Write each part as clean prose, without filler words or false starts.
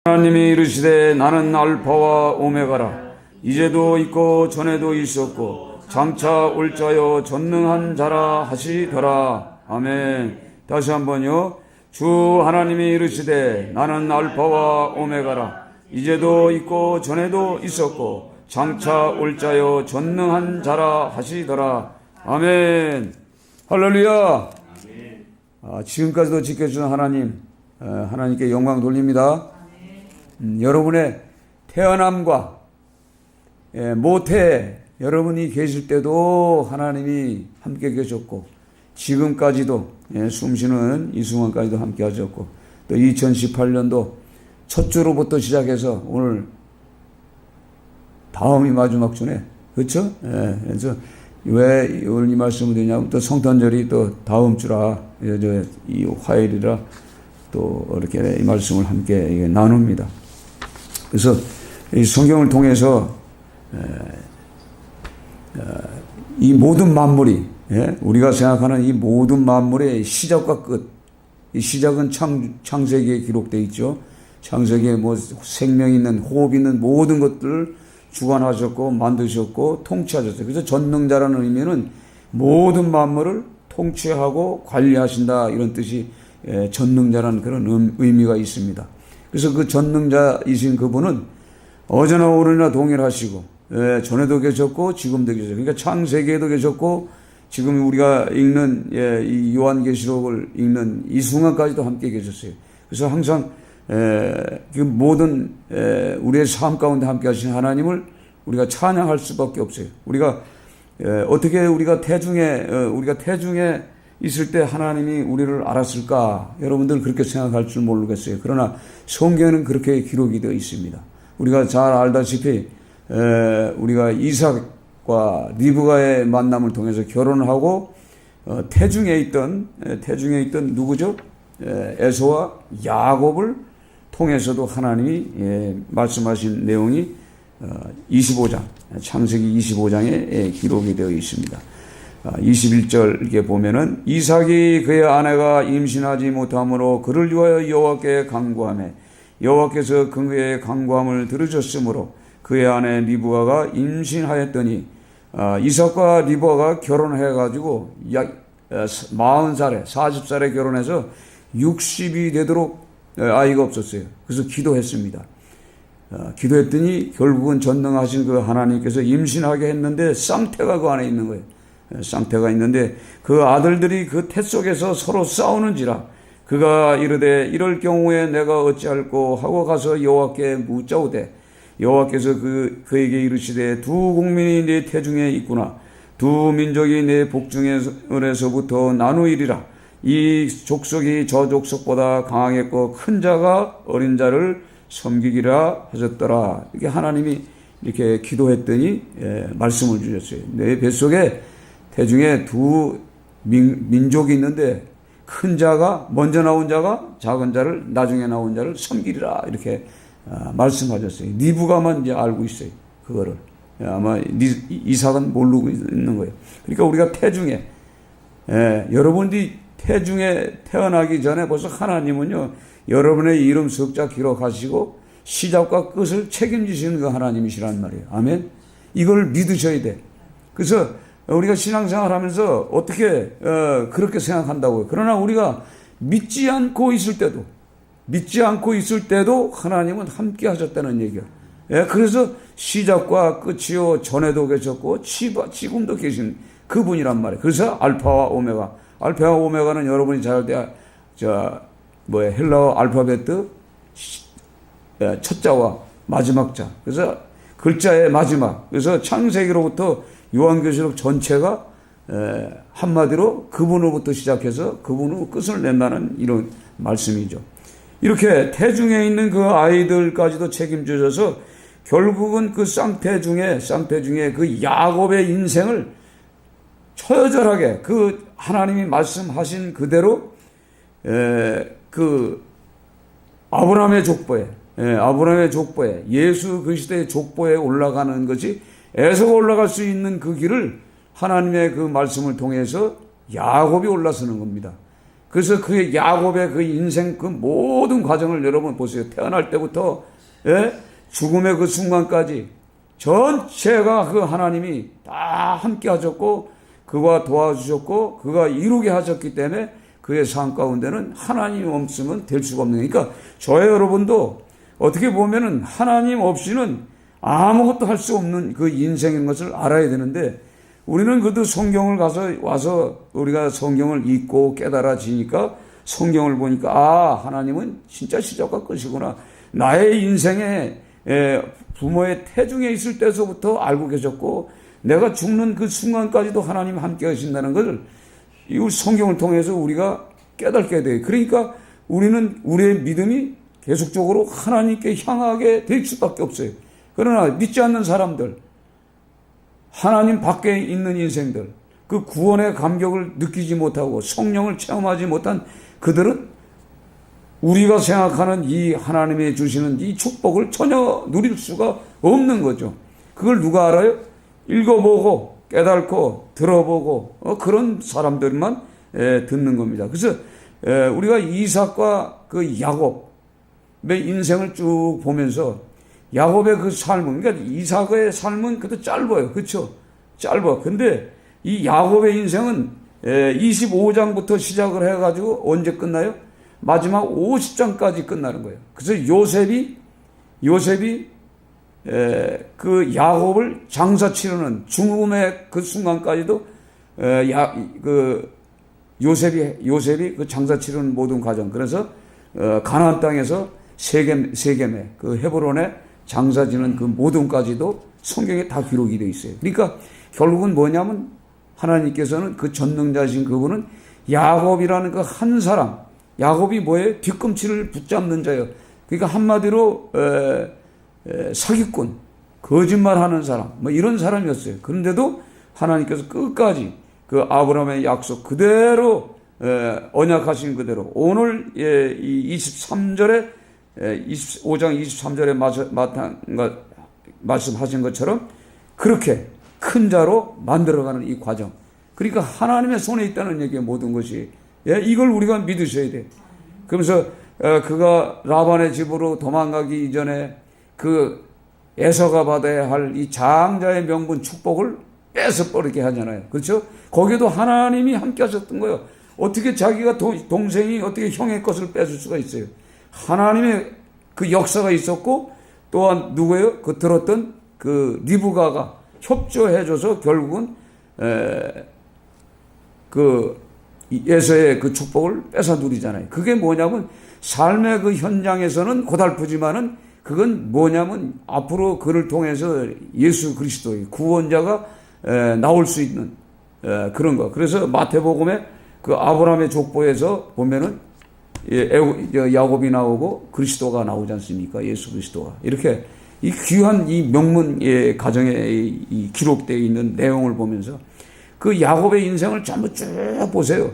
하나님이 이르시되 나는 알파와 오메가라. 이제도 있고 전에도 있었고 장차 올 자여 전능한 자라 하시더라. 아멘. 다시 한번요. 주 하나님이 이르시되 나는 알파와 오메가라. 이제도 있고 전에도 있었고 장차 올 자여 전능한 자라 하시더라. 아멘. 할렐루야. 지금까지도 지켜주신 하나님, 하나님께 영광 돌립니다. 여러분의 태어남과 모태 여러분이 계실 때도 하나님이 함께 계셨고 지금까지도 숨쉬는 이 순간까지도 함께 하셨고 또 2018년도 첫 주로부터 시작해서 오늘 다음이 마지막 주네. 그렇죠? 그래서 왜 오늘 이 말씀을 드리냐면 또 성탄절이 또 다음 주라 이 화요일이라 또 이렇게 이 말씀을 함께 나눕니다. 그래서 이 성경을 통해서 이 모든 만물이 우리가 생각하는 이 모든 만물의 시작과 끝, 이 시작은 창세기에 기록되어 있죠. 창세기에 뭐 생명 있는 호흡 있는 모든 것들을 주관하셨고 만드셨고 통치하셨어요. 그래서 전능자라는 의미는 모든 만물을 통치하고 관리하신다 이런 뜻이 전능자라는 그런 의미가 있습니다. 그래서 그 전능자이신 그분은 어제나 오늘이나 동일하시고 전에도 계셨고 지금도 계셨고 그러니까 창세기에도 계셨고 지금 우리가 읽는 이 요한계시록을 읽는 이 순간까지도 함께 계셨어요. 그래서 항상 그 모든 우리의 삶 가운데 함께 하신 하나님을 우리가 찬양할 수밖에 없어요. 우리가 어떻게 우리가 태중에 있을 때 하나님이 우리를 알았을까? 여러분들 그렇게 생각할 줄 모르겠어요. 그러나 성경에는 그렇게 기록이 되어 있습니다. 우리가 잘 알다시피 우리가 이삭과 리브가의 만남을 통해서 결혼을 하고 태중에 있던 누구죠? 에서와 야곱을 통해서도 하나님이 말씀하신 내용이 25장 창세기 25장에 기록이 되어 있습니다. 21절 이렇게 보면은 이삭이 그의 아내가 임신하지 못함으로 그를 위하여 여호와께 간구하매 여호와께서 그의 간구함을 들으셨으므로 그의 아내 리브가가 임신하였더니 이삭과 리브가가 결혼해 가지고 약 40살에 40살에 결혼해서 60이 되도록 아이가 없었어요. 그래서 기도했습니다. 기도했더니 결국은 전능하신 그 하나님께서 임신하게 했는데 쌍태가 그 안에 있는 거예요. 쌍태가 있는데 그 아들들이 그 태 속에서 서로 싸우는지라 그가 이르되 이럴 경우에 내가 어찌할꼬 하고 가서 여호와께 묻자오되 여호와께서 그에게 이르시되 두 국민이 네 태중에 있구나 두 민족이 네 복중에서부터 나누이리라 이 족속이 저 족속보다 강하겠고 큰 자가 어린 자를 섬기기라 하셨더라. 이게 하나님이 이렇게 기도했더니 말씀을 주셨어요. 내 뱃속에 태중에 두 민족이 있는데 큰 자가 먼저 나온 자가 작은 자를 나중에 나온 자를 섬기리라 이렇게 말씀하셨어요. 리브가만 이제 알고 있어요. 그거를 아마 이삭은 모르고 있는 거예요. 그러니까 우리가 태중에 여러분들이 태중에 태어나기 전에 벌써 하나님은요 여러분의 이름 석자 기록하시고 시작과 끝을 책임지시는 그 하나님이시란 말이에요. 아멘. 이걸 믿으셔야 돼. 그래서 우리가 신앙생활 하면서 어떻게 그렇게 생각한다고요. 그러나 우리가 믿지 않고 있을 때도 하나님은 함께 하셨다는 얘기야. 그래서 시작과 끝이요 전에도 계셨고 지금도 계신 그분이란 말이에요. 그래서 알파와 오메가. 알파와 오메가는 여러분이 잘 때 헬라어 알파벳 첫 자와 마지막 자. 그래서 글자의 마지막. 그래서 창세기로부터 요한계시록 전체가 한마디로 그분으로부터 시작해서 그분으로 끝을 낸다는 이런 말씀이죠. 이렇게 태중에 있는 그 아이들까지도 책임져서 결국은 그 쌍태 중에 그 야곱의 인생을 처절하게 그 하나님이 말씀하신 그대로 그 아브라함의 족보에 예수 그리스도의 족보에 올라가는 것이 에서가 올라갈 수 있는 그 길을 하나님의 그 말씀을 통해서 야곱이 올라서는 겁니다. 그래서 그 야곱의 그 인생 그 모든 과정을 여러분 보세요. 태어날 때부터 죽음의 그 순간까지 전체가 그 하나님이 다 함께 하셨고 그가 도와주셨고 그가 이루게 하셨기 때문에 그의 삶 가운데는 하나님이 없으면 될 수가 없는 거니까 저의 여러분도 어떻게 보면은 하나님 없이는 아무것도 할 수 없는 그 인생인 것을 알아야 되는데 우리는 그래도 성경을 와서 우리가 성경을 읽고 깨달아지니까 성경을 보니까 하나님은 진짜 시작과 끝이구나. 나의 인생에 부모의 태중에 있을 때서부터 알고 계셨고 내가 죽는 그 순간까지도 하나님 함께 하신다는 것을 이 성경을 통해서 우리가 깨닫게 돼요. 그러니까 우리는 우리의 믿음이 계속적으로 하나님께 향하게 될 수밖에 없어요. 그러나 믿지 않는 사람들, 하나님 밖에 있는 인생들, 그 구원의 감격을 느끼지 못하고 성령을 체험하지 못한 그들은 우리가 생각하는 이 하나님이 주시는 이 축복을 전혀 누릴 수가 없는 거죠. 그걸 누가 알아요? 읽어보고 깨닫고 들어보고 그런 사람들만 듣는 겁니다. 그래서 우리가 이삭과 그 야곱의 인생을 쭉 보면서 야곱의 그 삶은, 그러니까 이삭의 삶은 그래도 짧아요. 그렇죠? 짧아. 근데 이 야곱의 인생은 25장부터 시작을 해가지고 언제 끝나요? 마지막 50장까지 끝나는 거예요. 그래서 요셉이 그 야곱을 장사 치르는 죽음의 그 순간까지도 요셉이 그 장사 치르는 모든 과정. 그래서 가나안 땅에서 세겜에 그 헤브론에 장사 지는 그 모든까지도 성경에 다 기록이 되어 있어요. 그러니까 결국은 뭐냐면 하나님께서는 그 전능자신 그분은 야곱이라는 그 한 사람, 야곱이 뭐예요? 뒤꿈치를 붙잡는 자예요. 그러니까 한마디로 사기꾼, 거짓말하는 사람, 뭐 이런 사람이었어요. 그런데도 하나님께서 끝까지 그 아브라함의 약속 그대로 언약하신 그대로 오늘 이 23절에 25장 23절에 말씀하신 것처럼 그렇게 큰 자로 만들어가는 이 과정. 그러니까 하나님의 손에 있다는 얘기의 모든 것이 이걸 우리가 믿으셔야 돼. 그러면서 그가 라반의 집으로 도망가기 이전에 그 에서가 받아야 할 이 장자의 명분 축복을 뺏어버리게 하잖아요. 그렇죠? 거기에도 하나님이 함께 하셨던 거예요. 어떻게 자기가 동생이 어떻게 형의 것을 뺏을 수가 있어요? 하나님의 그 역사가 있었고 또한 누구예요? 그 들었던 그 리브가가 협조해줘서 결국은 그 에서의 그 축복을 뺏어 누리잖아요. 그게 뭐냐면 삶의 그 현장에서는 고달프지만은 그건 뭐냐면 앞으로 그를 통해서 예수 그리스도의 구원자가 나올 수 있는 그런 거. 그래서 마태복음에 그 아브라함의 족보에서 보면은 야곱이 나오고 그리스도가 나오지 않습니까? 예수 그리스도가. 이렇게 이 귀한 이 명문 가정에 이 기록되어 있는 내용을 보면서 그 야곱의 인생을 전부 쭉 보세요.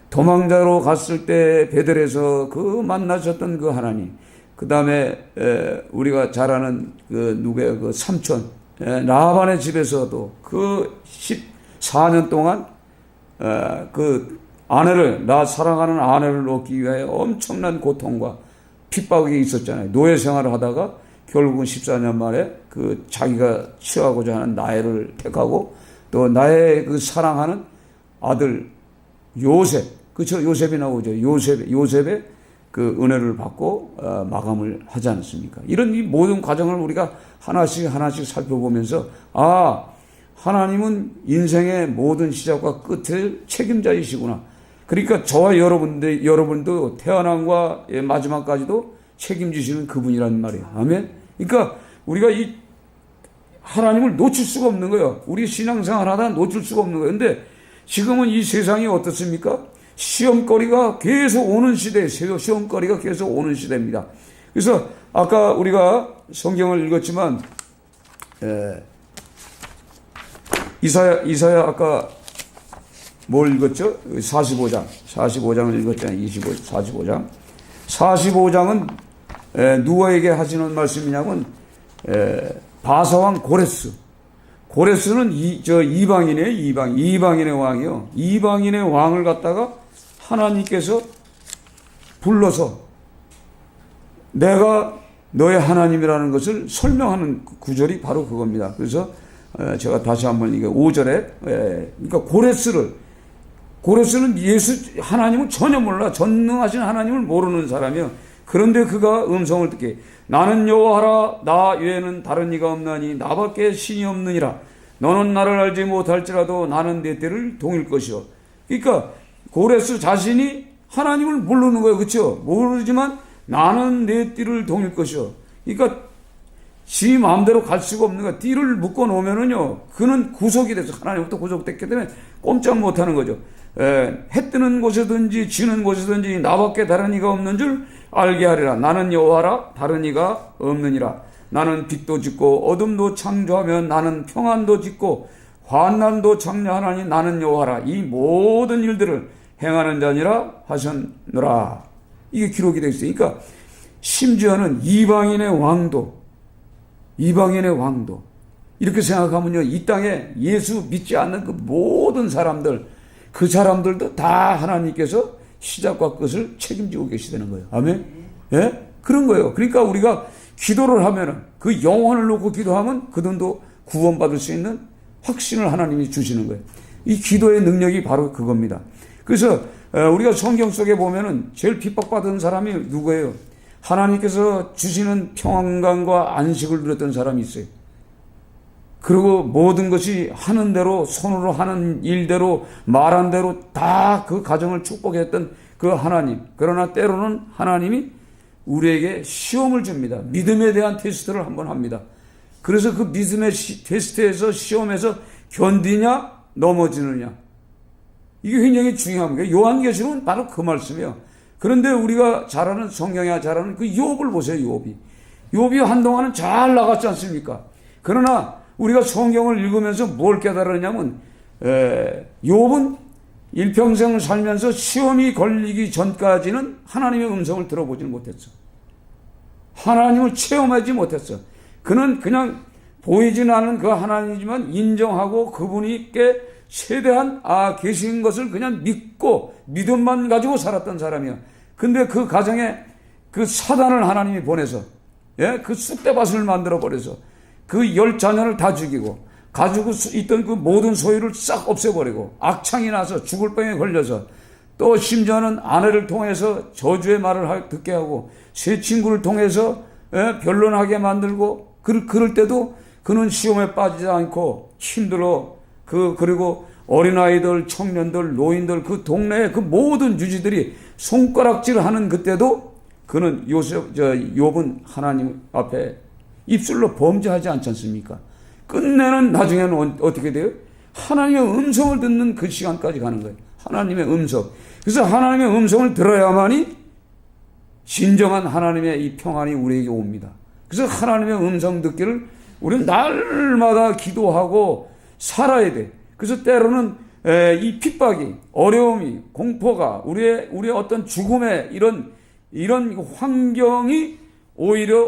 도망자로 갔을 때 베들에서 그 만나셨던 그 하나님. 그 다음에 우리가 잘 아는 그 누구의 그 삼촌 라반의 집에서도 그 14년 동안 그 아내를 나 사랑하는 아내를 얻기 위하여 엄청난 고통과 핍박이 있었잖아요. 노예 생활을 하다가 결국은 14년 만에 그 자기가 취하고자 하는 나혜를 택하고 또 나의 그 사랑하는 아들 요셉, 그렇죠? 요셉이 나오죠. 요셉의 그 은혜를 받고 마감을 하지 않았습니까? 이런 이 모든 과정을 우리가 하나씩 살펴보면서 하나님은 인생의 모든 시작과 끝을 책임자이시구나. 그러니까 저와 여러분도 태어남과 마지막까지도 책임지시는 그분이란 말이에요. 아멘. 그러니까 우리가 이 하나님을 놓칠 수가 없는 거예요. 우리 신앙생활 하다 놓칠 수가 없는 거예요. 근데 지금은 이 세상이 어떻습니까? 시험거리가 계속 오는 시대예요. 시험거리가 계속 오는 시대입니다. 그래서 아까 우리가 성경을 읽었지만 이사야 아까 뭘 읽었죠? 45장을 읽었잖아요. 45장. 45장은 누구에게 하시는 말씀이냐면 바사왕 고레스는 이방인이에요. 이방인의 왕이요. 이방인의 왕을 갖다가 하나님께서 불러서 내가 너의 하나님이라는 것을 설명하는 구절이 바로 그겁니다. 그래서 제가 다시 한번 이게 5절에 그러니까 고레스는 예수 하나님을 전혀 몰라. 전능하신 하나님을 모르는 사람이요. 그런데 그가 음성을 듣게 나는 여호와라 나 외에는 다른 이가 없나니 나밖에 신이 없느니라. 너는 나를 알지 못할지라도 나는 내 때를 동일 것이요. 그러니까 고레스 자신이 하나님을 모르는 거예요. 그렇죠? 모르지만 나는 내 띠를 동일 것이요. 그러니까 지 마음대로 갈 수가 없는 거야. 띠를 묶어 놓으면은요, 그는 구속이 돼서 하나님부터 구속됐기 때문에 꼼짝 못하는 거죠. 해 뜨는 곳에든지 지는 곳에든지 나밖에 다른 이가 없는 줄 알게 하리라. 나는 여호와라 다른 이가 없느니라. 나는 빛도 짓고 어둠도 창조하며 나는 평안도 짓고 환난도 창조하나니 나는 여호와라. 이 모든 일들을 행하는 자니라 하셨노라. 이게 기록이 되어 있어요. 그러니까 심지어는 이방인의 왕도 이렇게 생각하면요, 이 땅에 예수 믿지 않는 그 모든 사람들, 그 사람들도 다 하나님께서 시작과 끝을 책임지고 계시다는 거예요. 아멘? 예? 그런 거예요. 그러니까 우리가 기도를 하면은 그 영혼을 놓고 기도하면 그들도 구원받을 수 있는 확신을 하나님이 주시는 거예요. 이 기도의 능력이 바로 그겁니다. 그래서 우리가 성경 속에 보면은 제일 핍박받은 사람이 누구예요? 하나님께서 주시는 평안감과 안식을 누렸던 사람이 있어요. 그리고 모든 것이 하는 대로, 손으로 하는 일대로, 말한 대로 다 그 가정을 축복했던 그 하나님. 그러나 때로는 하나님이 우리에게 시험을 줍니다. 믿음에 대한 테스트를 한번 합니다. 그래서 그 믿음의 테스트에서, 시험에서 견디냐 넘어지느냐, 이게 굉장히 중요합니다. 요한계시록은 바로 그 말씀이에요. 그런데 우리가 잘 아는, 성경에 잘 아는 그 욥을 보세요. 욥이 한동안은 잘 나갔지 않습니까? 그러나 우리가 성경을 읽으면서 뭘 깨달았냐면 욥은 일평생 살면서 시험이 걸리기 전까지는 하나님의 음성을 들어보지는 못했어. 하나님을 체험하지 못했어. 그는 그냥 보이진 않은 그 하나님이지만 인정하고 그분께 최대한 계신 것을 그냥 믿고 믿음만 가지고 살았던 사람이야. 근데 그 가정에 그 사단을 하나님이 보내서 그 쑥대밭을 만들어 버려서 그 10자녀를 다 죽이고 가지고 있던 그 모든 소유를 싹 없애버리고 악창이 나서 죽을 병에 걸려서 또 심지어는 아내를 통해서 저주의 말을 듣게 하고 새 친구를 통해서 변론하게 만들고 그럴 때도 그는 시험에 빠지지 않고 힘들어 그리고 어린아이들, 청년들, 노인들, 그 동네의 그 모든 유지들이 손가락질하는 그때도 그는 욥은 하나님 앞에 입술로 범죄하지 않지 않습니까? 끝내는 나중에는 어떻게 돼요? 하나님의 음성을 듣는 그 시간까지 가는 거예요. 하나님의 음성. 그래서 하나님의 음성을 들어야만이 진정한 하나님의 이 평안이 우리에게 옵니다. 그래서 하나님의 음성 듣기를 우리는 날마다 기도하고 살아야 돼. 그래서 때로는 이 핍박이, 어려움이, 공포가, 우리의 어떤 죽음의 이런 환경이 오히려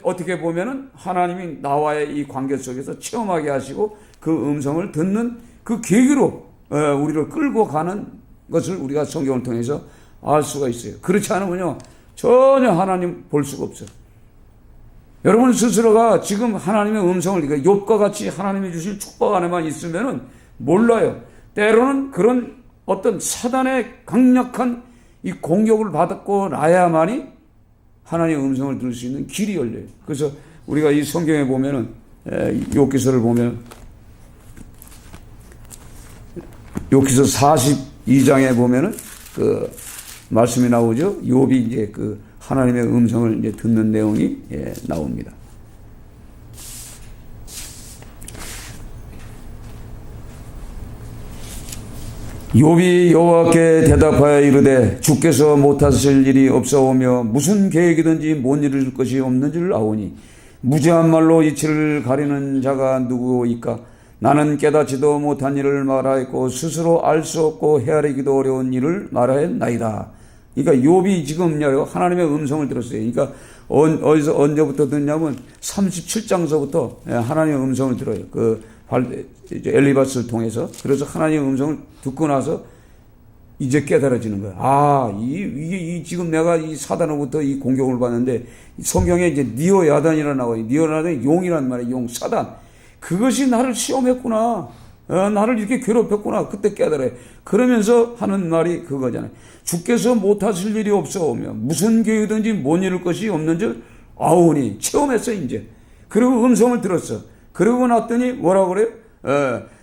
어떻게 보면은 하나님이 나와의 이 관계 속에서 체험하게 하시고 그 음성을 듣는 그 계기로 우리를 끌고 가는 것을 우리가 성경을 통해서 알 수가 있어요. 그렇지 않으면요, 전혀 하나님 볼 수가 없어요. 여러분 스스로가 지금 하나님의 음성을, 그러니까 욥과 같이 하나님이 주신 축복 안에만 있으면은 몰라요. 때로는 그런 어떤 사단의 강력한 이 공격을 받고 나야만이 하나님의 음성을 들을 수 있는 길이 열려요. 그래서 우리가 이 성경에 보면은 욥기서를 보면 욥기서 42장에 보면은 그 말씀이 나오죠. 욥이 이제 그 하나님의 음성을 이제 듣는 내용이 나옵니다. 욥이 여호와께 대답하여 이르되 주께서 못하실 일이 없사오며 무슨 계획이든지 못 이룰 것이 없는 줄 아오니 무지한 말로 이치를 가리는 자가 누구이까? 나는 깨닫지도 못한 일을 말하였고 스스로 알 수 없고 헤아리기도 어려운 일을 말하였나이다. 그러니까 욥이 지금 하나님의 음성을 들었어요. 그러니까 어디서 언제부터 듣냐면 37장서부터 하나님의 음성을 들어요. 그 엘리바스를 통해서. 그래서 하나님의 음성을 듣고 나서 이제 깨달아지는 거야. 아, 이게 지금 내가 이 사단으로부터 이 공격을 받는데, 성경에 이제 니오야단이라 나와요. 니오야단이 용이란 말이에요. 용, 사단. 그것이 나를 시험했구나. 나를 이렇게 괴롭혔구나. 그때 깨달아요. 그러면서 하는 말이 그거잖아요. 주께서 못하실 일이 없어오며 무슨 계획이든지 못 이룰 것이 없는 줄 아오니. 체험했어, 이제. 그리고 음성을 들었어. 그러고 났더니 뭐라고 그래요?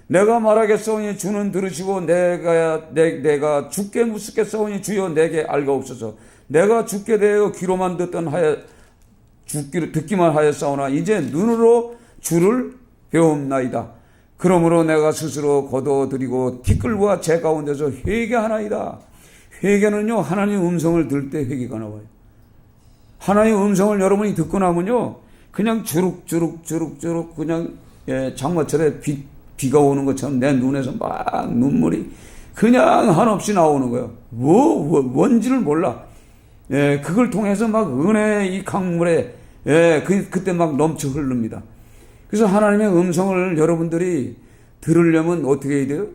내가 말하겠사오니 주는 들으시고 내가 주께 묻겠사오니 주여 내게 알가옵소서. 내가 주께 대하여 귀로만 듣기만 하였사오나 이제 눈으로 주를 배움나이다. 그러므로 내가 스스로 거둬들이고 티끌과 재 가운데서 회개하나이다. 회개는요, 하나님 음성을 들을 때 회개가 나와요. 하나님 음성을 여러분이 듣고 나면요, 그냥 주룩주룩 그냥 장마철에 비가 오는 것처럼 내 눈에서 막 눈물이 그냥 한없이 나오는 거예요. 뭔지를 몰라. 그걸 통해서 막 은혜의 이 강물에 그때 막 넘쳐 흐릅니다. 그래서 하나님의 음성을 여러분들이 들으려면 어떻게 해야 돼요?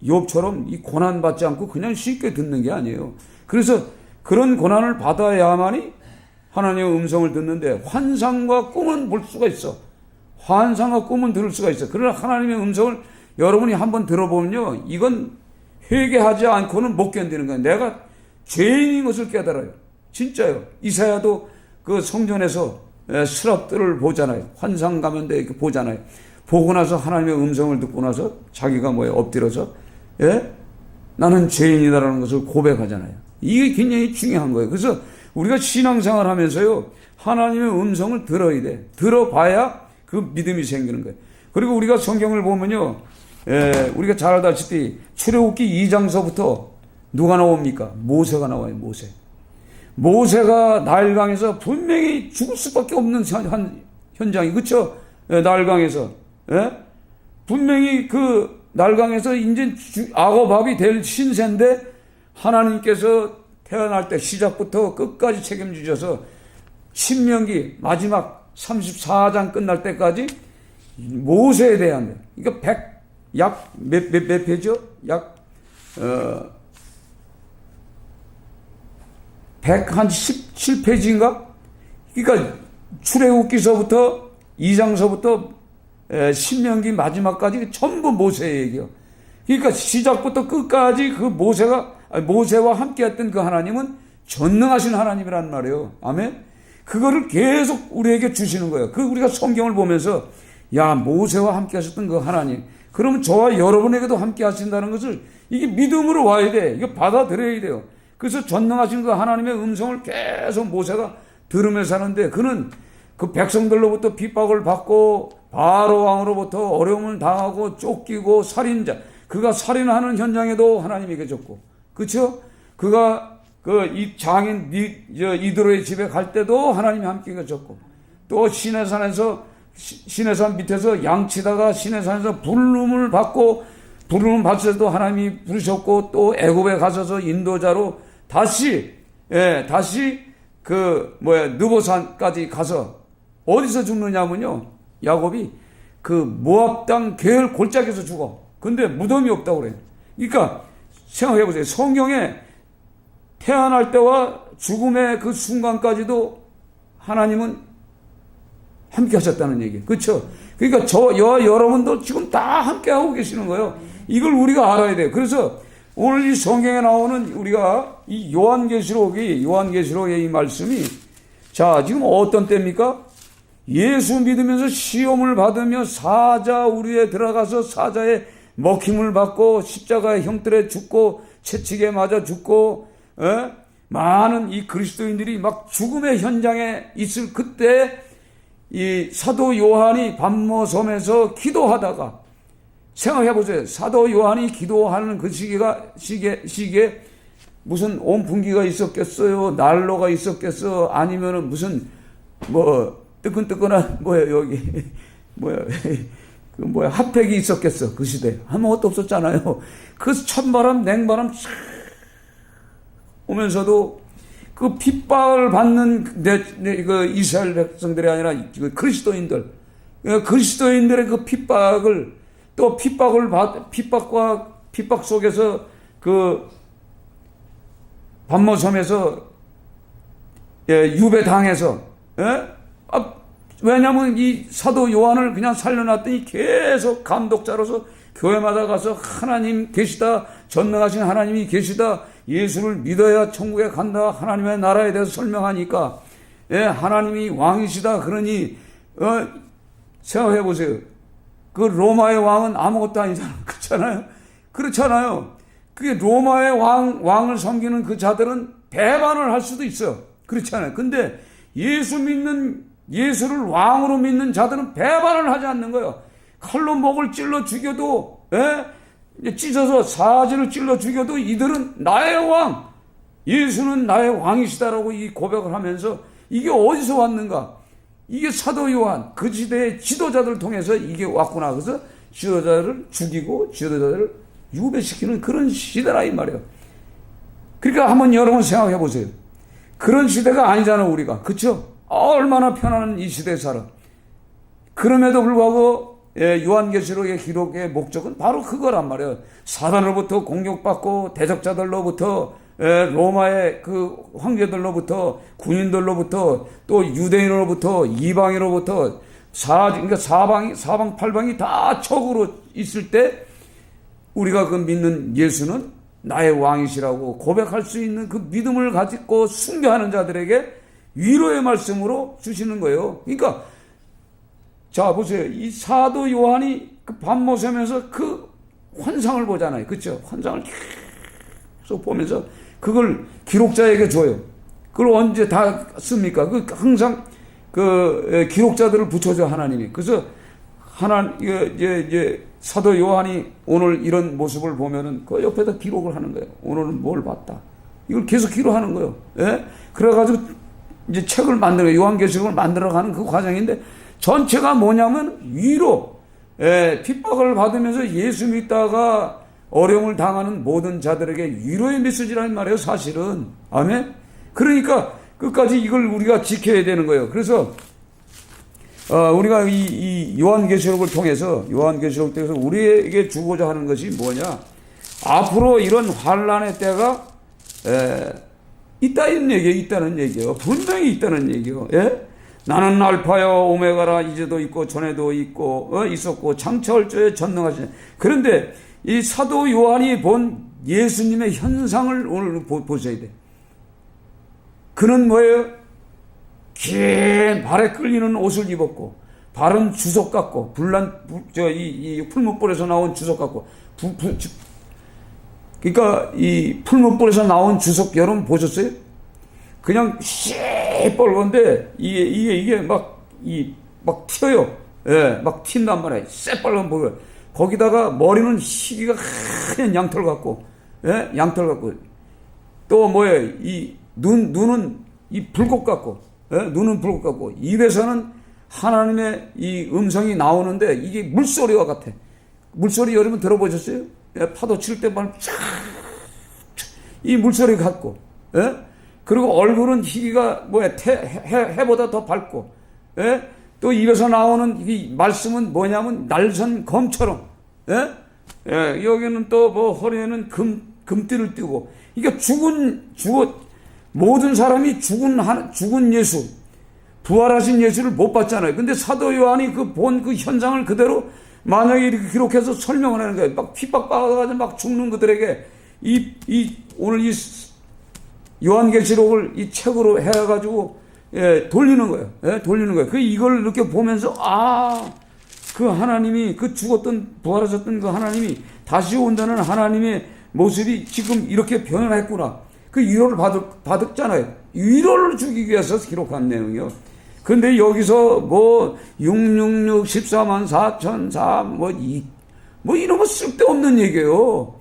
욥처럼 이 고난 받지 않고 그냥 쉽게 듣는 게 아니에요. 그래서 그런 고난을 받아야만이 하나님의 음성을 듣는데, 환상과 꿈은 볼 수가 있어. 환상과 꿈은 들을 수가 있어. 그러나 하나님의 음성을 여러분이 한번 들어보면요, 이건 회개하지 않고는 못 견디는 거예요. 내가 죄인인 것을 깨달아요. 진짜요. 이사야도 그 성전에서 스랍들을 보잖아요. 환상 가면대 이렇게 보잖아요. 보고 나서 하나님의 음성을 듣고 나서 자기가 엎드려서 나는 죄인이다라는 것을 고백하잖아요. 이게 굉장히 중요한 거예요. 그래서 우리가 신앙생활 하면서요, 하나님의 음성을 들어야 돼. 들어봐야 그 믿음이 생기는 거예요. 그리고 우리가 성경을 보면요, 우리가 잘 알다시피 출애굽기 2장서부터 누가 나옵니까? 모세가 나와요. 모세가 나일강에서 분명히 죽을 수밖에 없는 현장이, 그렇죠? 나일강에서 분명히 그 나일강에서 이제 악어밥이 될 신세인데, 하나님께서 태어날 때 시작부터 끝까지 책임지셔서 신명기 마지막 34장 끝날 때까지 모세에 대한, 그러니까 약 몇 페이지요? 약 117페이지인가? 그러니까 출애굽기서부터 2장서부터 신명기 마지막까지 전부 모세의 얘기요. 그러니까 시작부터 끝까지 그 모세와 함께했던 그 하나님은 전능하신 하나님이란 말이에요. 아멘. 그거를 계속 우리에게 주시는 거예요. 우리가 성경을 보면서, 야, 모세와 함께하셨던 그 하나님, 그러면 저와 여러분에게도 함께하신다는 것을 이게 믿음으로 와야 돼. 이거 받아들여야 돼요. 그래서 전능하신 그 하나님의 음성을 계속 모세가 들으면서 사는데, 그는 그 백성들로부터 핍박을 받고 바로 왕으로부터 어려움을 당하고 쫓기고 그가 살인하는 현장에도 하나님이 계셨고, 그렇죠? 그가 이 장인 이드로의 집에 갈 때도 하나님이 함께 계셨고, 또 시내산 밑에서 양치다가 시내산에서 부름을 받을 때도 하나님이 부르셨고, 또 애굽에 가셔서 인도자로 다시 느보산까지 가서 어디서 죽느냐면요, 야곱이 그 모압 땅 게을 골짜기에서 죽어. 근데 무덤이 없다고 그래요. 그러니까 생각해 보세요. 성경에 태어날 때와 죽음의 그 순간까지도 하나님은 함께 하셨다는 얘기예요. 그렇죠? 그러니까 저와 여러분도 지금 다 함께 하고 계시는 거예요. 이걸 우리가 알아야 돼요. 그래서 오늘 이 성경에 나오는 우리가 이 요한계시록의 이 말씀이, 자, 지금 어떤 때입니까? 예수 믿으면서 시험을 받으며 우리에 들어가서 사자의 먹힘을 받고 십자가의 형틀에 죽고 채찍에 맞아 죽고 많은 이 그리스도인들이 막 죽음의 현장에 있을 그때, 이 사도 요한이 밤모섬에서 기도하다가, 생각해 보세요. 사도 요한이 기도하는 그 시기에 무슨 온풍기가 있었겠어요? 난로가 있었겠어? 아니면은 무슨 뜨끈뜨끈한 핫팩이 있었겠어? 그 시대에 아무것도 없었잖아요. 그 찬바람 냉바람 오면서도 그 핍박을 받는 그 이스라엘 백성들이 아니라 그 그리스도인들의 그 핍박을, 또 핍박 속에서 그 반모섬에서 유배당해서 왜냐하면 이 사도 요한을 그냥 살려놨더니 계속 감독자로서 교회마다 가서 하나님 계시다, 전능하신 하나님이 계시다, 예수를 믿어야 천국에 간다, 하나님의 나라에 대해서 설명하니까 하나님이 왕이시다. 그러니 생각해 보세요. 그 로마의 왕은 아무것도 아니잖아요. 그렇잖아요. 그렇잖아요. 그게 로마의 왕을 섬기는 그 자들은 배반을 할 수도 있어요. 그렇잖아요. 근데 예수를 왕으로 믿는 자들은 배반을 하지 않는 거예요. 칼로 목을 찔러 죽여도, 찢어서 사지를 찔러 죽여도 이들은 나의 왕, 예수는 나의 왕이시다라고 이 고백을 하면서 이게 어디서 왔는가? 이게 사도 요한, 그 시대의 지도자들을 통해서 이게 왔구나. 그래서 지도자들을 죽이고 지도자들을 유배시키는 그런 시대라 이 말이에요. 그러니까 한번 여러분 생각해 보세요. 그런 시대가 아니잖아요, 우리가. 그쵸? 얼마나 편안한 이 시대에 살아. 그럼에도 불구하고 요한계시록의 기록의 목적은 바로 그거란 말이에요. 사단으로부터 공격받고 대적자들로부터 로마의 그 황제들로부터 군인들로부터 또 유대인으로부터 이방인으로부터 그러니까 사방 팔방이 다 적으로 있을 때 우리가 그 믿는 예수는 나의 왕이시라고 고백할 수 있는 그 믿음을 가지고 순교하는 자들에게 위로의 말씀으로 주시는 거예요. 그러니까 자 보세요. 이 사도 요한이 그 밤모섬에서 그 환상을 보잖아요. 그렇죠? 환상을 계속 보면서 그걸 기록자에게 줘요. 그걸 언제 다 씁니까? 그 항상 그 기록자들을 붙여줘 하나님이. 그래서 이제 사도 요한이 오늘 이런 모습을 보면은 그 옆에다 기록을 하는 거예요. 오늘은 뭘 봤다. 이걸 계속 기록하는 거예요. 그래가지고 이제 책을 만들어 요한계시록을 만들어가는 그 과정인데 전체가 뭐냐면 위로, 핍박을 받으면서 예수 믿다가 어려움을 당하는 모든 자들에게 위로의 메시지라는 말이에요, 사실은. 아멘? 그러니까 끝까지 이걸 우리가 지켜야 되는 거예요. 그래서, 우리가 이 요한계시록을 통해서 우리에게 주고자 하는 것이 뭐냐? 앞으로 이런 환란의 때가, 있다는 얘기예요. 분명히 있다는 얘기예요. 나는 알파요 오메가라 이제도 있고 전에도 있었고 장차올조에 전능하시네. 그런데 이 사도 요한이 본 예수님의 현상을 오늘 보셔야 돼. 그는 뭐예요? 긴 발에 끌리는 옷을 입었고 발은 주석 같고 이 풀무불에서 나온 주석 같고 그러니까 이 풀무불에서 나온 주석 여러분 보셨어요? 그냥 새빨간데 이게 막 튀어요. 막 튄단 말이에요. 새빨간 불. 거기다가 머리는 희기가 하얀 양털 같고, 양털 같고, 또 뭐예요? 눈은 불꽃 같고, 눈은 불꽃 같고, 입에서는 하나님의 이 음성이 나오는데 이게 물소리와 같아. 물소리 여러분 들어보셨어요? 파도 칠 때 막 이 물소리 같고, 그리고 얼굴은 희기가 해보다 더 밝고, 또 입에서 나오는 이 말씀은 뭐냐면 날선 검처럼, 여기는 또 뭐 허리에는 금띠를 띠고, 그러니까 모든 사람이 죽은 예수, 부활하신 예수를 못 봤잖아요. 근데 사도 요한이 본 그 현상을 그대로 만약에 이렇게 기록해서 설명을 하는 거예요. 막 핍박받아가지고 막 죽는 그들에게 오늘 이 요한계시록을 이 책으로 해가지고 돌리는 거예요. 돌리는 거예요. 이걸 이렇게 보면서 그 하나님이 그 죽었던 부활하셨던 그 하나님이 다시 온다는 하나님의 모습이 지금 이렇게 변화했구나. 그 위로를 받았잖아요. 위로를 주기 위해서 기록한 내용이요. 근데 여기서 666 14만 4천 4 이런 거 쓸데없는 얘기예요.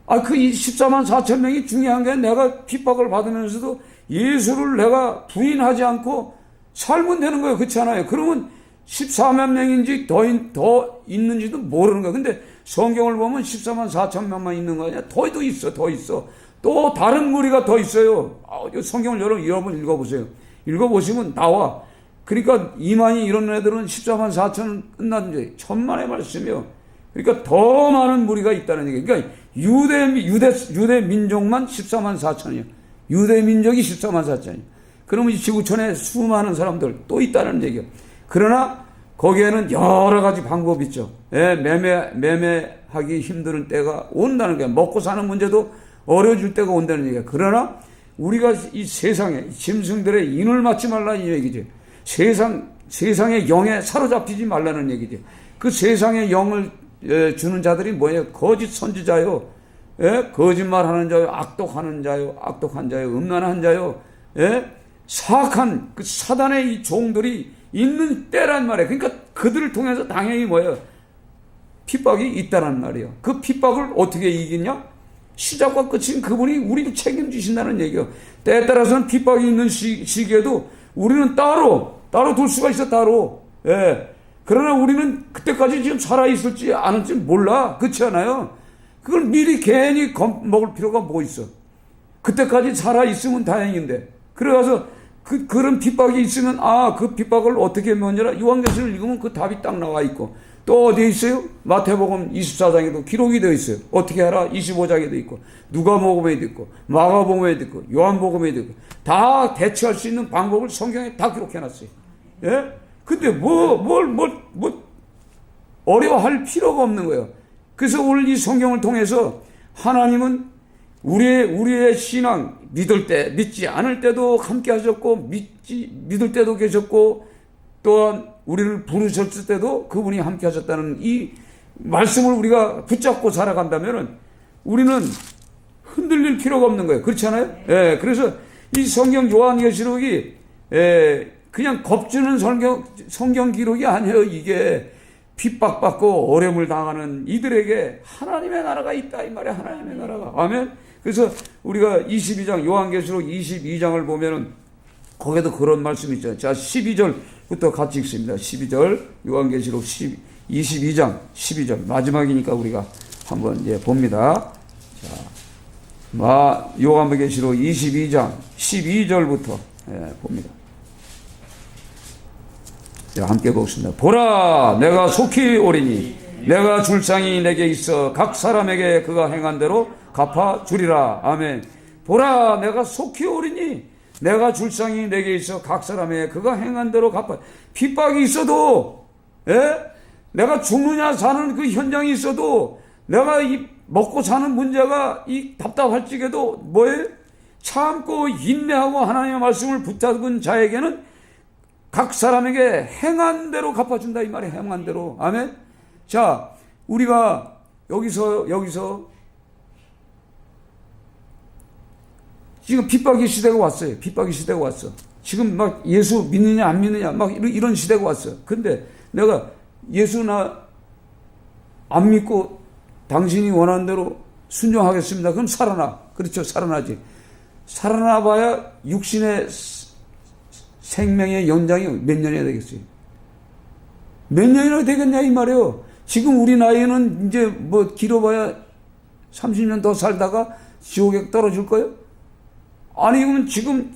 그 14만 4천 명이 중요한 게 내가 핍박을 받으면서도 예수를 내가 부인하지 않고 살면 되는 거예요. 그렇지 않아요? 그러면 14만 명인지 더 있는지도 모르는 거예요. 근데 성경을 보면 14만 4천 명만 있는 거 아니야? 더 있어. 또 다른 무리가 더 있어요. 성경을 여러분 읽어보세요. 읽어보시면 나와. 그러니까 이만희 이런 애들은 14만 4천은 끝났는데 천만의 말씀이요. 그러니까 더 많은 무리가 있다는 얘기예요. 그러니까 유대 민족만 14만 4천이에요. 유대 민족이 14만 4천이에요. 그러면 이 지구촌에 수많은 사람들 또 있다는 얘기예요. 그러나 거기에는 여러 가지 방법이 있죠. 예, 매매하기 힘든 때가 온다는 거예요. 먹고 사는 문제도 어려워질 때가 온다는 얘기예요. 그러나 우리가 이 세상에 짐승들의 인을 맞지 말라 이 얘기죠. 세상의 영에 사로잡히지 말라는 얘기죠. 그 세상의 영을 주는 자들이 뭐예요? 거짓 선지자요, 예? 거짓말하는 자요, 악독한 자요, 음란한 자요, 예? 사악한 그 사단의 이 종들이 있는 때란 말이에요. 그러니까 그들을 통해서 당연히 뭐예요? 핍박이 있다란 말이에요. 그 핍박을 어떻게 이기냐? 시작과 끝인 그분이 우리를 책임지신다는 얘기예요. 때에 따라서는 핍박이 있는 시기에도 우리는 따로 둘 수가 있어, 따로. 예. 그러나 우리는 그때까지 지금 살아있을지 않을지 몰라. 그렇지 않아요? 그걸 미리 괜히 겁먹을 필요가 뭐 있어. 그때까지 살아있으면 다행인데. 그래서 그런 핍박이 있으면, 그 핍박을 어떻게 면제라. 요한계시를 읽으면 그 답이 딱 나와 있고. 또 어디에 있어요? 마태복음 24장에도 기록이 되어 있어요. 어떻게 하라? 25장에도 있고, 누가복음에도 있고, 마가복음에도 있고, 요한복음에도 있고, 다 대처할 수 있는 방법을 성경에 다 기록해놨어요. 예? 근데 어려워할 필요가 없는 거예요. 그래서 오늘 이 성경을 통해서 하나님은 우리의 신앙, 믿을 때, 믿지 않을 때도 함께 하셨고, 믿을 때도 계셨고, 또한 우리를 부르셨을 때도 그분이 함께 하셨다는 이 말씀을 우리가 붙잡고 살아간다면 우리는 흔들릴 필요가 없는 거예요. 그렇지 않아요? 예, 그래서 이 성경 요한계시록이 그냥 겁주는 성경 기록이 아니에요. 이게 핍박받고 어려움을 당하는 이들에게 하나님의 나라가 있다 이 말이에요. 하나님의 나라가. 아멘. 그래서 우리가 22장 요한계시록 22장을 보면은 거기에도 그런 말씀이 있죠. 자, 12절부터 같이 읽습니다. 12절 요한계시록 22장 12절 마지막이니까 우리가 한번 이제 봅니다. 자, 요한계시록 22장 12절부터 봅니다. 자, 함께 보겠습니다. 보라, 내가 속히 오리니 내가 줄상이 내게 있어 각 사람에게 그가 행한 대로 갚아 주리라. 아멘. 보라, 내가 속히 오리니 내가 줄상이 내게 있어 각 사람에게 그가 행한 대로 갚아. 핍박이 있어도, 내가 죽느냐 사는 그 현장이 있어도, 내가 이 먹고 사는 문제가 이 답답할지게도 뭐예요? 참고 인내하고 하나님의 말씀을 붙잡은 자에게는 각 사람에게 행한 대로 갚아준다 이 말이에요. 행한 대로. 아멘. 자, 우리가 여기서 지금 핍박의 시대가 왔어요. 핍박의 시대가 왔어. 지금 막 예수 믿느냐 안 믿느냐 막 이런 시대가 왔어. 근데 내가 예수나 안 믿고 당신이 원하는 대로 순종하겠습니다. 그럼 살아나. 그렇죠. 살아나지. 살아나 봐야 육신의 생명의 연장이 몇 년이나 되겠어요? 몇 년이나 되겠냐 이 말이에요. 지금 우리 나이는 이제 뭐 길어봐야 30년 더 살다가 지옥에 떨어질 거예요? 아니 그러면 지금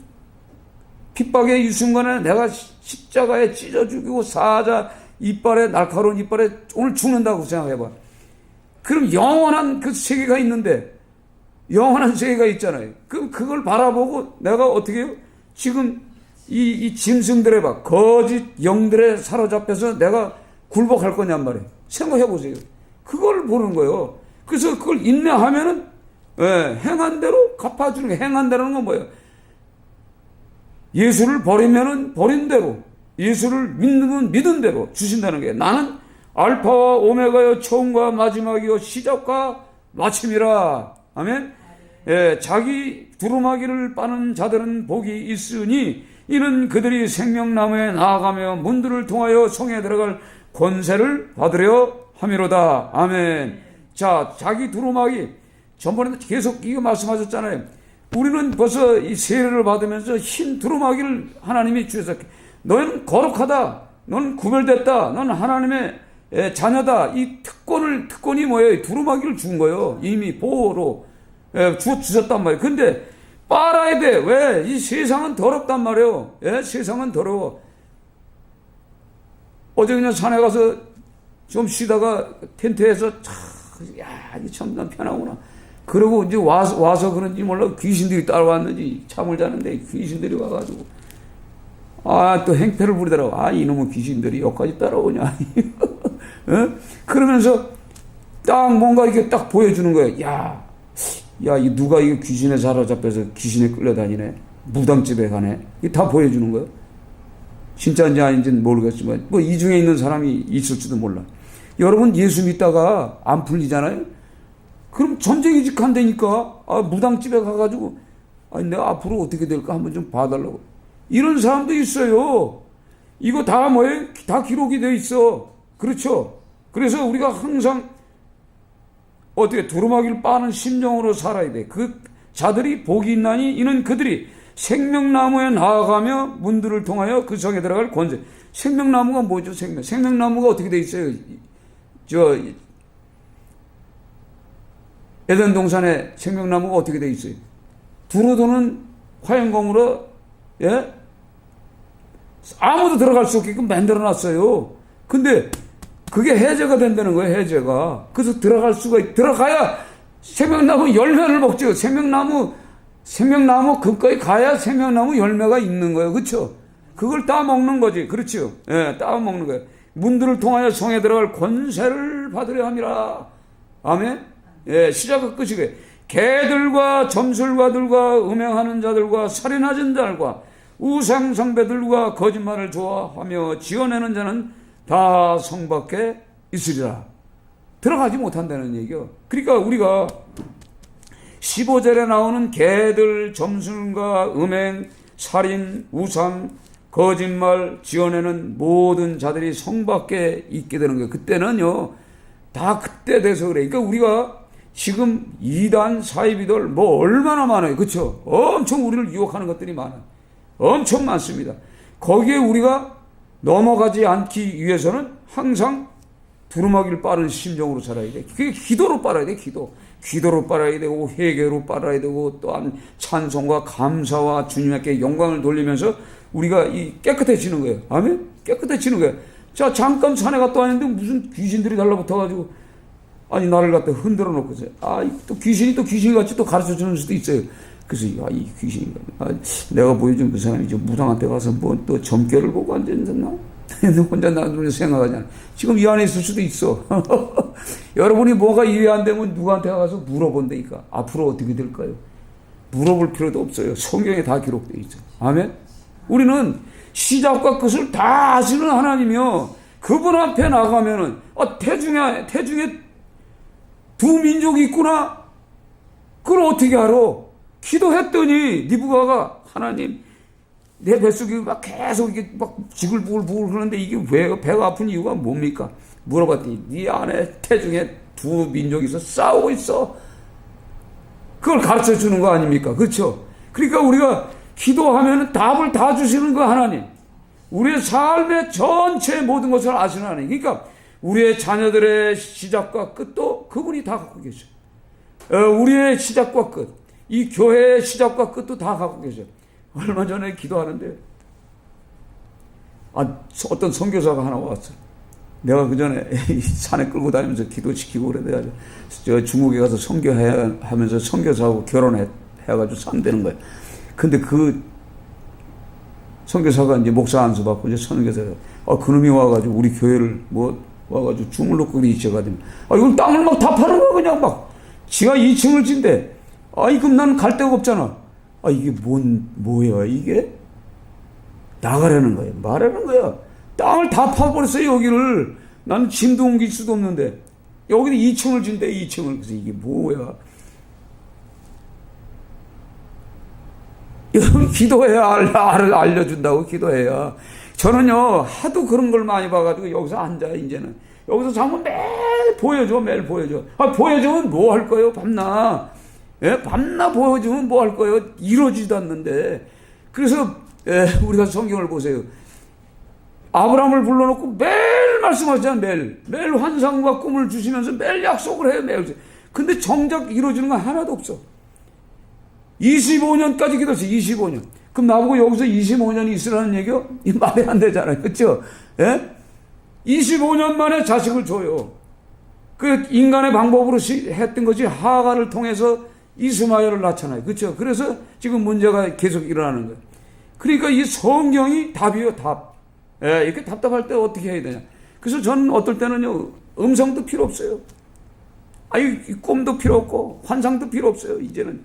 핍박의 이 순간에 내가 십자가에 찢어 죽이고 사자 이빨에 날카로운 이빨에 오늘 죽는다고 생각해봐. 그럼 영원한 그 세계가 있는데 영원한 세계가 있잖아요. 그럼 그걸 바라보고 내가 어떻게 해요? 지금 이 짐승들에 봐 거짓 영들에 사로잡혀서 내가 굴복할 거냔 말이에요. 생각해 보세요. 그걸 보는 거예요. 그래서 그걸 인내하면은 행한 대로 갚아주는 게 행한 대로는 건 뭐예요? 예수를 버리면은 버린 대로, 예수를 믿는 믿은 대로 주신다는 게 나는 알파와 오메가요 처음과 마지막이요 시작과 마침이라. 아멘. 자기 두루마기를 빠는 자들은 복이 있으니 이는 그들이 생명나무에 나아가며 문들을 통하여 성에 들어갈 권세를 받으려 함이로다. 아멘. 자, 자기 두루마기 전번에 계속 이거 말씀하셨잖아요. 우리는 벌써 이 세례를 받으면서 흰 두루마기를 하나님이 주셔서 너는 거룩하다. 너는 구별됐다. 너는 하나님의 자녀다. 이 특권이 뭐예요? 두루마기를 준 거예요. 이미 보호로 주셨단 말이에요. 근데 빨아야 돼. 왜? 이 세상은 더럽단 말이에요. 세상은 더러워. 어제 그냥 산에 가서 좀 쉬다가 텐트에서 야, 이 참 난 편하구나. 그러고 이제 와서 그런지 몰라 귀신들이 따라왔는지 잠을 자는데 귀신들이 와가지고 또 행패를 부리더라고. 이놈의 귀신들이 여기까지 따라오냐. 어? 그러면서 딱 뭔가 이렇게 딱 보여주는 거예요. 이 누가 이 귀신에 사로잡혀서 귀신에 끌려다니네. 무당집에 가네. 이게 다 보여주는 거예요. 진짜인지 아닌지는 모르겠지만 뭐 이 중에 있는 사람이 있을지도 몰라. 여러분 예수 믿다가 안 풀리잖아요. 그럼 전쟁이 직한다니까. 무당집에 가가지고 내가 앞으로 어떻게 될까 한번 좀 봐달라고. 이런 사람도 있어요. 이거 다 뭐예요? 다 기록이 돼 있어. 그렇죠? 그래서 우리가 항상 어떻게 두루마기를 빠는 심정으로 살아야 돼. 그 자들이 복이 있나니 이는 그들이 생명나무에 나아가며 문들을 통하여 그 성에 들어갈 권세. 생명나무가 뭐죠? 생명나무가 어떻게 돼 있어요? 에덴 동산에 생명나무가 어떻게 돼 있어요? 두루 도는 화형검으로 아무도 들어갈 수 없게끔 만들어 놨어요. 근데 그게 해제가 된다는 거예요. 해제가. 그래서 들어가야 생명나무 열매를 먹죠. 생명나무 근거에 가야 생명나무 열매가 있는 거예요. 그렇죠? 그걸 따 먹는 거지. 그렇죠? 따 먹는 거예요. 문들을 통하여 성에 들어갈 권세를 받으려 함이라. 아멘. 시작과 끝이고요. 개들과 점술가들과 음행하는 자들과 살인하는 자들과 우상숭배들과 거짓말을 좋아하며 지어내는 자는 다 성 밖에 있으리라. 들어가지 못한다는 얘기요. 그러니까 우리가 15절에 나오는 개들, 점술가, 음행, 살인, 우상, 거짓말, 지어내는 모든 자들이 성 밖에 있게 되는 거예요. 그때는요, 다 그때 돼서 그래. 그러니까 우리가 지금 이단, 사이비들 뭐 얼마나 많아요. 그렇죠? 엄청 우리를 유혹하는 것들이 많아요. 엄청 많습니다. 거기에 우리가 넘어가지 않기 위해서는 항상 두루마기를 빠른 심정으로 살아야 돼. 그게 기도로 빨아야 돼. 기도로 빨아야 되고 회개로 빨아야 되고 또한 찬송과 감사와 주님께 영광을 돌리면서 우리가 깨끗해지는 거예요. 아멘? 깨끗해지는 거예요. 자, 잠깐 산에 갔다 왔는데 무슨 귀신들이 달라붙어가지고 나를 갖다 흔들어 놓고서 또 귀신같이 또 가르쳐 주는 수도 있어요. 그래서 이 귀신이 내가 보여준 그 사람이 무당한테 가서 뭐 또 점괘를 보고 앉았나? 혼자 나중에 생각하잖아. 지금 이 안에 있을 수도 있어. 여러분이 뭐가 이해 안 되면 누구한테 가서 물어본다니까. 앞으로 어떻게 될까요? 물어볼 필요도 없어요. 성경에 다 기록되어 있죠. 아멘? 우리는 시작과 끝을 다 아시는 하나님이요. 그분 앞에 나가면은 태중에 두 민족이 있구나. 그걸 어떻게 알아? 기도했더니 니부가가 하나님 내 뱃속이 막 계속 이게 막 지글부글 흐르는데 이게 왜 배가 아픈 이유가 뭡니까? 물어봤더니 네 안에 태중에 두 민족이 있어 싸우고 있어. 그걸 가르쳐 주는 거 아닙니까? 그렇죠? 그러니까 우리가 기도하면 답을 다 주시는 거 하나님. 우리의 삶의 전체 모든 것을 아시는 하나님. 그러니까 우리의 자녀들의 시작과 끝도 그분이 다 갖고 계셔. 우리의 시작과 끝, 이 교회의 시작과 끝도 다 갖고 계셔. 얼마 전에 기도하는데 어떤 선교사가 하나 왔어. 내가 그 전에 산에 끌고 다니면서 기도시키고 그래. 내가 중국에 가서 선교하면서 선교사하고 결혼해가지고 산다는 거야. 근데 그 선교사가 이제 목사 안수 받고 이제 선교사가 그놈이 와가지고 우리 교회를 와가지고 주물럭거리 그리 있어가지고 이걸 땅을 막 다 파는 거야. 그냥 막 지가 2층을 진대. 그럼 나는 갈 데가 없잖아. 이게 뭐야 이게? 나가라는 거야. 말하는 거야. 땅을 다 파버렸어요 여기를. 나는 짐도 옮길 수도 없는데 여기도 2층을 진대. 2층을. 그래서 이게 뭐야? 여러분 기도해야 알려준다고. 기도해야. 저는요 하도 그런 걸 많이 봐가지고 여기서 앉아요. 이제는 여기서 자면 매일 보여줘. 보여주면 뭐 할 거예요? 밤낮 보여주면 뭐 할 거예요? 이루어지지도 않는데. 그래서 우리가 성경을 보세요. 아브라함을 불러놓고 매일 말씀하잖아요. 매일 환상과 꿈을 주시면서 매일 약속을 해요. 매일. 근데 정작 이루어지는 건 하나도 없어. 25년까지 기도했어요. 25년. 그럼 나보고 여기서 25년이 있으라는 얘기요? 이 말이 안 되잖아요. 그렇죠? 25년 만에 자식을 줘요. 그 인간의 방법으로 했던 것이 하가를 통해서 이스마엘을 낳잖아요. 그렇죠? 그래서 지금 문제가 계속 일어나는 거예요. 그러니까 이 성경이 답이에요, 답. 예, 이렇게 답답할 때 어떻게 해야 되냐. 그래서 저는 어떨 때는요, 음성도 필요 없어요. 아유, 꿈도 필요 없고, 환상도 필요 없어요. 이제는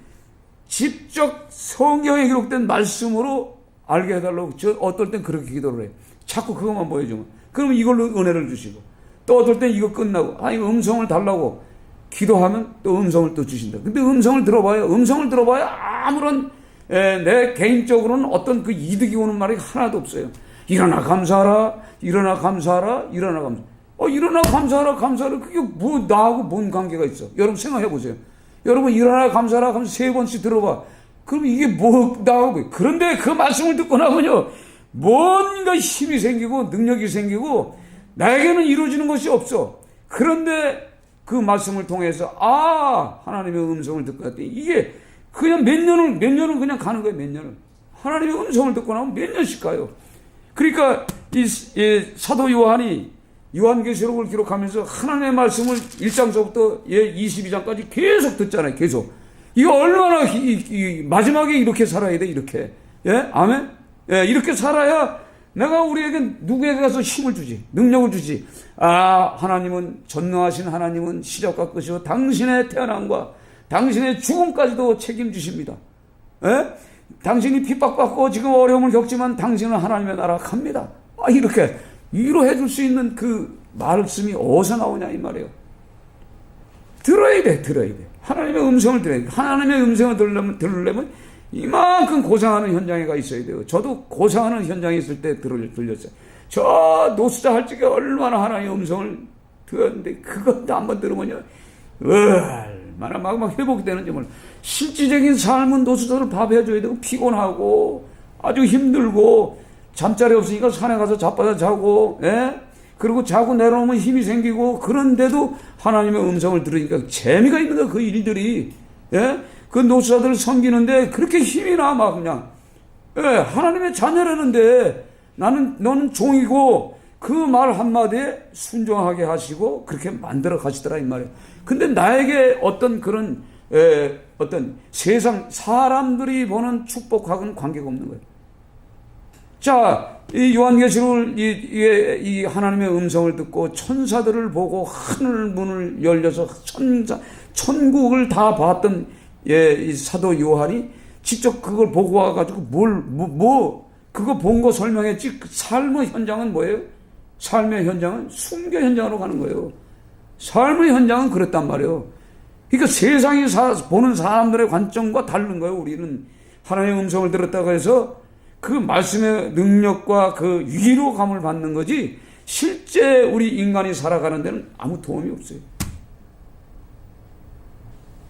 직접 성경에 기록된 말씀으로 알게 해달라고, 저 어떨 땐 그렇게 기도를 해요. 자꾸 그것만 보여주면. 그러면 이걸로 은혜를 주시고, 또 어떨 땐 이거 끝나고, 아니, 음성을 달라고 기도하면 또 음성을 또 주신다. 근데 음성을 들어봐야 아무런, 내 개인적으로는 어떤 그 이득이 오는 말이 하나도 없어요. 일어나 감사하라, 일어나 감사하라, 일어나 감사. 일어나 감사하라, 감사하라. 그게 뭐, 나하고 뭔 관계가 있어? 여러분 생각해 보세요. 여러분, 일어나 감사하라 하면서 3번씩 들어봐. 그럼 이게 뭐, 나하고. 그런데 그 말씀을 듣고 나면요, 뭔가 힘이 생기고, 능력이 생기고, 나에게는 이루어지는 것이 없어. 그런데 그 말씀을 통해서, 하나님의 음성을 듣고 났더니, 이게 그냥 몇 년은 그냥 가는 거예요, 몇 년은. 하나님의 음성을 듣고 나면 몇 년씩 가요. 그러니까, 이 사도 요한이 요한계시록을 기록하면서 하나님의 말씀을 1장서부터 22장까지 계속 듣잖아요. 계속. 이거 얼마나 마지막에 이렇게 살아야 돼. 이렇게. 예? 아멘? 예, 이렇게 살아야 내가 우리에게 누구에게 가서 힘을 주지. 능력을 주지. 하나님은 전능하신 하나님은 시작과 끝이고 당신의 태어남과 당신의 죽음까지도 책임지십니다. 예? 당신이 핍박받고 지금 어려움을 겪지만 당신은 하나님의 나라 갑니다. 이렇게 위로해 줄 수 있는 그 말씀이 어디서 나오냐 이 말이에요. 들어야 돼. 하나님의 음성을 들어야 돼. 하나님의 음성을 들으려면 이만큼 고생하는 현장에가 있어야 돼요. 저도 고생하는 현장에 있을 때 들렸어요. 저 노수자 할 적에 얼마나 하나님의 음성을 들었는데 그것도 한번 들으면요, 얼마나 막 회복되는지 몰라. 실질적인 삶은 노수자를 밥해줘야 되고 피곤하고 아주 힘들고 잠자리 없으니까 산에 가서 자빠져 자고, 예? 그리고 자고 내려오면 힘이 생기고, 그런데도 하나님의 음성을 들으니까 재미가 있는 거야, 그 일들이. 예? 그 노수자들을 섬기는데 그렇게 힘이 나, 막 그냥. 예, 하나님의 자녀라는데 너는 종이고 그 말 한마디에 순종하게 하시고 그렇게 만들어 가시더라, 이 말이에요. 근데 나에게 어떤 그런, 어떤 세상, 사람들이 보는 축복하고는 관계가 없는 거예요. 자, 이 요한계시록을 이 하나님의 음성을 듣고 천사들을 보고 하늘 문을 열려서 천국을 다 봤던 이 사도 요한이 직접 그걸 보고 와가지고 그거 본 거 설명했지. 삶의 현장은 뭐예요? 삶의 현장은 순교 현장으로 가는 거예요. 삶의 현장은 그랬단 말이에요. 그러니까 세상이 보는 사람들의 관점과 다른 거예요. 우리는 하나님의 음성을 들었다고 해서 그 말씀의 능력과 그 위로감을 받는 거지 실제 우리 인간이 살아가는 데는 아무 도움이 없어요.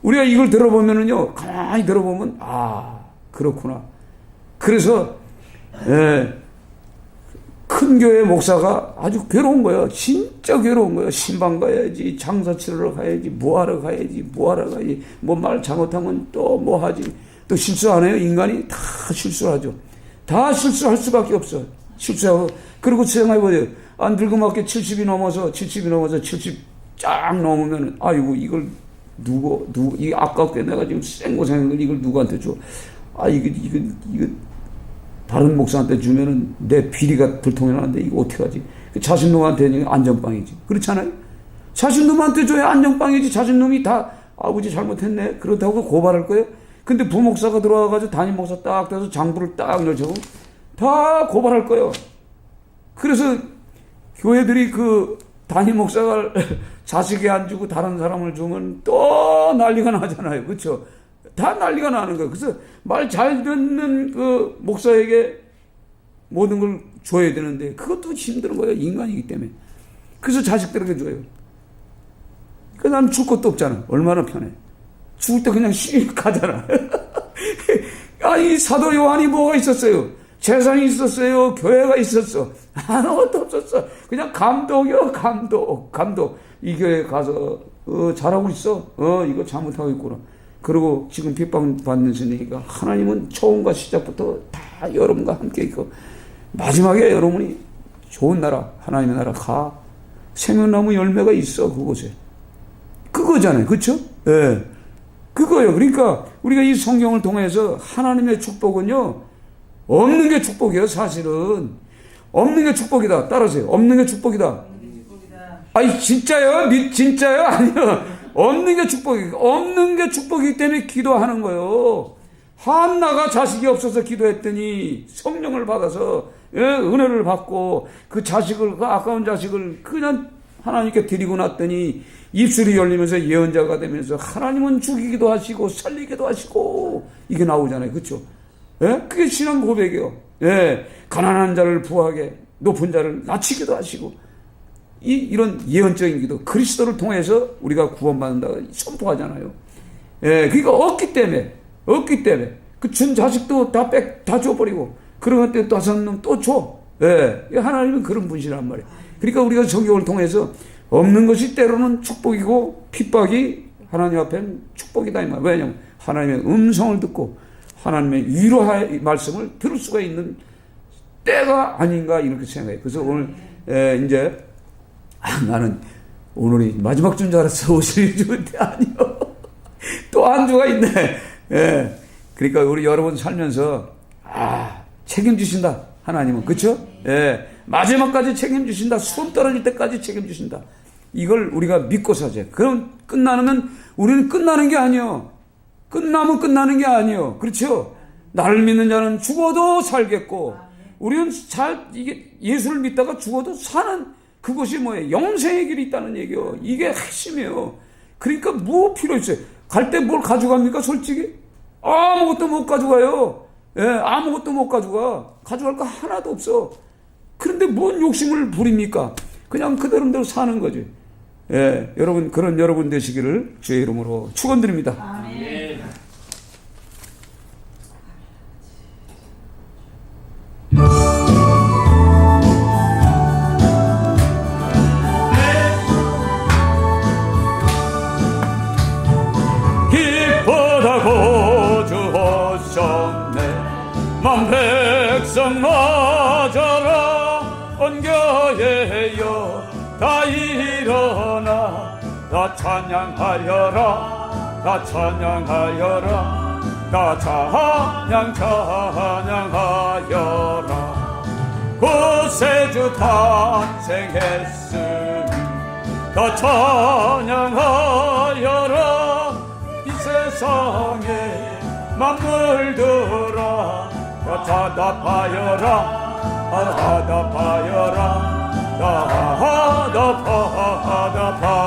우리가 이걸 들어보면은요, 가만히 들어보면 그렇구나. 그래서 큰 교회 목사가 아주 괴로운 거예요. 진짜 괴로운 거예요. 신방 가야지, 장사 치러러 가야지, 뭐하러 가야지, 뭐 말 잘못하면 또 뭐 하지. 또 실수 안 해요. 인간이 다 실수하죠. 다 실수할 수밖에 없어. 실수하고. 그리고 생각해보세요. 늙음맞게 70이 넘어서 70 쫙 넘으면, 이걸 이 아깝게 내가 지금 생고생을 이걸 누구한테 줘. 이거 다른 목사한테 주면은 내 비리가 들통이 나는데 이거 어떻게 하지? 자신놈한테는 안전빵이지. 그렇잖아요? 자신놈한테 줘야 안전빵이지. 자신놈이 다 아버지 잘못했네. 그렇다고 고발할 거예요? 근데 부목사가 들어와가지고 담임 목사 딱 돼서 장부를 딱 열자고 다 고발할 거예요. 그래서 교회들이 그 담임 목사가 자식이 안 주고 다른 사람을 주면 또 난리가 나잖아요. 그렇죠? 다 난리가 나는 거예요. 그래서 말 잘 듣는 그 목사에게 모든 걸 줘야 되는데 그것도 힘든 거예요. 인간이기 때문에. 그래서 자식들에게 줘요. 그러니까 나는 줄 것도 없잖아. 얼마나 편해. 죽을 때 그냥 가잖아. 이 사도 요한이 뭐가 있었어요? 재산이 있었어요? 교회가 있었어? 아무것도 없었어. 그냥 감독이요, 감독. 이 교회 가서, 잘하고 있어? 이거 잘못하고 있구나. 그리고 지금 핍박받는 시니까 하나님은 처음과 시작부터 다 여러분과 함께 있고, 마지막에 여러분이 좋은 나라, 하나님의 나라 가. 생명나무 열매가 있어, 그곳에. 그거잖아요. 그렇죠? 예. 그거요. 그러니까 우리가 이 성경을 통해서 하나님의 축복은요, 없는 게 축복이에요. 사실은 없는 게 축복이다. 따라하세요. 없는 게 축복이다. 아니 진짜요? 진짜요? 아니요. 없는 게 축복이, 없는 게 축복이기 때문에 기도하는 거예요. 한나가 자식이 없어서 기도했더니 성령을 받아서, 예, 은혜를 받고 그 자식을, 그 아까운 자식을 그냥 하나님께 드리고 났더니 입술이 열리면서 예언자가 되면서 하나님은 죽이기도 하시고 살리기도 하시고 이게 나오잖아요. 그렇죠? 예? 그게 신앙 고백이에요. 예. 가난한 자를 부하게, 높은 자를 낮추기도 하시고, 이런 예언적인 기도, 그리스도를 통해서 우리가 구원받는다고 선포하잖아요. 예. 그러니까 없기 때문에, 그 준 자식도 다 줘버리고, 그런 때 다섯 놈 또 줘. 예. 하나님은 그런 분이란 말이에요. 그러니까 우리가 성경을 통해서 없는 것이 때로는 축복이고, 핍박이 하나님 앞에는 축복이다. 이 말. 왜냐하면 하나님의 음성을 듣고, 하나님의 위로의 말씀을 들을 수가 있는 때가 아닌가 이렇게 생각해요. 그래서 오늘 이제 나는 오늘이 마지막 주인 줄 알았어. 50일 때 아니요. 또 한 주가 있네. 예. 그러니까 우리 여러분 살면서 책임지신다. 하나님은. 그렇죠? 예. 마지막까지 책임지신다. 손 떨어질 때까지 책임지신다. 이걸 우리가 믿고 사죠. 그럼 우리는 끝나는 게 아니요. 끝나면 끝나는 게 아니요. 그렇죠? 나를 믿는 자는 죽어도 살겠고, 우리는 이게 예수를 믿다가 죽어도 사는 그것이 뭐예요? 영생의 길이 있다는 얘기요. 이게 핵심이에요. 그러니까 뭐 필요 있어요? 갈 때 뭘 가져갑니까? 솔직히? 아무것도 못 가져가요. 예, 아무것도 못 가져가. 가져갈 거 하나도 없어. 그런데 뭔 욕심을 부립니까? 그냥 그대로 사는 거지. 예, 여러분, 그런 여러분 되시기를 주의 이름으로 축원드립니다. 아멘. 기쁘다고 주셨네. 만 백성 맞아라. 온 교회여 다 일어나. 다 찬양하여라. 다 찬양하여라. 다 찬양하여라. 구세주 탄생했으니 다 찬양하여라. 이 세상에 만물들아 다 화답하여라. 화답하여라.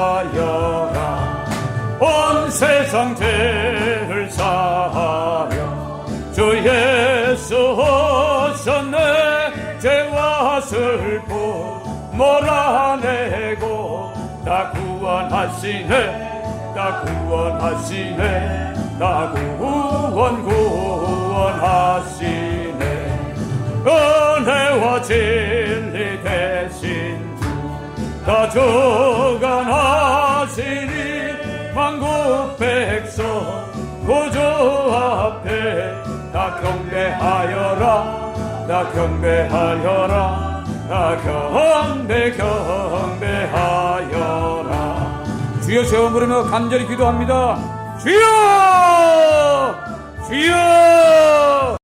화답하여라. 온 세상 죄를 사하려 주 예수 오셨네. 죄와 슬픔 몰아내고 다 구원하시네. 다 구원하시네. 다 구원하시네. 은혜와 진리 대신 주 다 주관하시니 만국 백성 구주 앞에 다 경배하여라. 다 경배하여라. 다 경배하여라. 주여 세워 부르며 간절히 기도합니다. 주여! 주여!